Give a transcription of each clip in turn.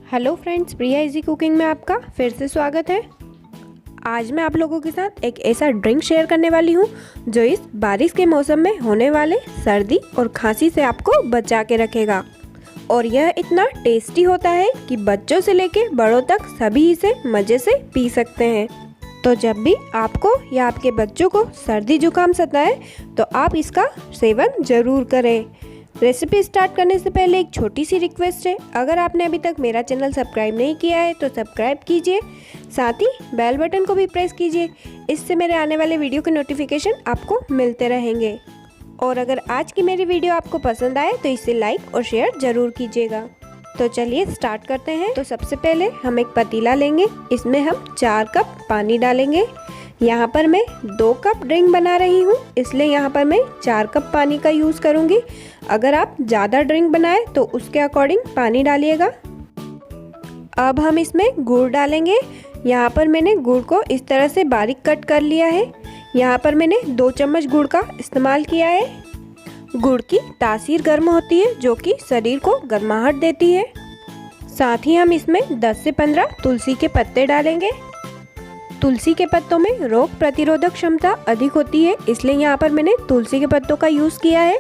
Hello friends, प्रिया easy cooking में आपका फिर से स्वागत है। आज मैं आप लोगों के साथ एक ऐसा ड्रिंक शेयर करने वाली हूँ जो इस बारिश के मौसम में होने वाले सर्दी और खांसी से आपको बचा के रखेगा। और यह इतना टेस्टी होता है कि बच्चों से लेके बड़ों तक सभी इसे मज़े से पी सकते हैं। तो जब भी आपको या आपके बच्चों को सर्दी जुकाम सताए तो आप इसका सेवन ज़रूर करें। रेसिपी स्टार्ट करने से पहले एक छोटी सी रिक्वेस्ट है, अगर आपने अभी तक मेरा चैनल सब्सक्राइब नहीं किया है तो सब्सक्राइब कीजिए, साथ ही बेल बटन को भी प्रेस कीजिए। इससे मेरे आने वाले वीडियो के नोटिफिकेशन आपको मिलते रहेंगे। और अगर आज की मेरी वीडियो आपको पसंद आए तो इसे लाइक और शेयर ज़रूर कीजिएगा। तो चलिए स्टार्ट करते हैं। तो सबसे पहले हम एक पतीला लेंगे, इसमें हम 4 कप पानी डालेंगे। यहाँ पर मैं 2 कप ड्रिंक बना रही हूँ, इसलिए यहाँ पर मैं 4 कप पानी का यूज़ करूँगी। अगर आप ज़्यादा ड्रिंक बनाएं तो उसके अकॉर्डिंग पानी डालिएगा। अब हम इसमें गुड़ डालेंगे। यहाँ पर मैंने गुड़ को इस तरह से बारीक कट कर लिया है। यहाँ पर मैंने 2 चम्मच गुड़ का इस्तेमाल किया है। गुड़ की तासीर गर्म होती है जो कि शरीर को गर्माहट देती है। साथ ही हम इसमें 10 से 15 तुलसी के पत्ते डालेंगे। तुलसी के पत्तों में रोग प्रतिरोधक क्षमता अधिक होती है, इसलिए यहाँ पर मैंने तुलसी के पत्तों का यूज़ किया है।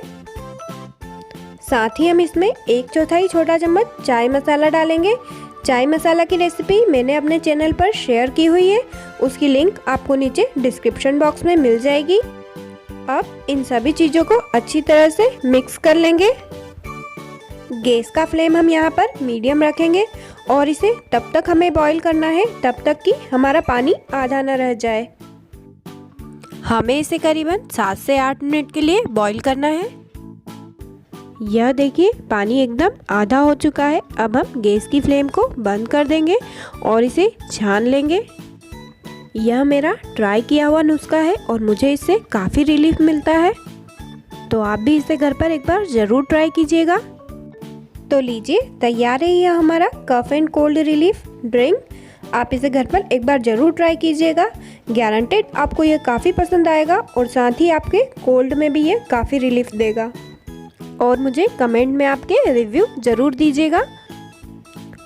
साथ ही हम इसमें 1/4 छोटा चम्मच चाय मसाला डालेंगे। चाय मसाला की रेसिपी मैंने अपने चैनल पर शेयर की हुई है, उसकी लिंक आपको नीचे डिस्क्रिप्शन बॉक्स में मिल जाएगी। अब इन सभी चीज़ों को अच्छी तरह से मिक्स कर लेंगे। गैस का फ्लेम हम यहाँ पर मीडियम रखेंगे और इसे तब तक हमें बॉईल करना है तब तक कि हमारा पानी आधा न रह जाए। हमें इसे करीबन 7 से 8 मिनट के लिए बॉईल करना है। यह देखिए पानी एकदम आधा हो चुका है। अब हम गैस की फ्लेम को बंद कर देंगे और इसे छान लेंगे। यह मेरा ट्राई किया हुआ नुस्खा है और मुझे इससे काफ़ी रिलीफ मिलता है, तो आप भी इसे घर पर एक बार ज़रूर ट्राई कीजिएगा। तो लीजिए, तैयार है यह हमारा cough and cold relief drink. आप इसे घर पर एक बार ज़रूर ट्राई कीजिएगा, गारंटेड आपको यह काफ़ी पसंद आएगा और साथ ही आपके कोल्ड में भी ये काफ़ी रिलीफ देगा। और मुझे कमेंट में आपके रिव्यू ज़रूर दीजिएगा।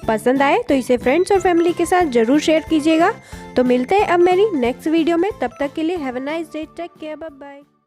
पसंद आए तो इसे फ्रेंड्स और फैमिली के साथ ज़रूर शेयर कीजिएगा। तो मिलते हैं अब मेरी नेक्स्ट वीडियो में, तब तक के लिए have a nice day, take care, bye bye.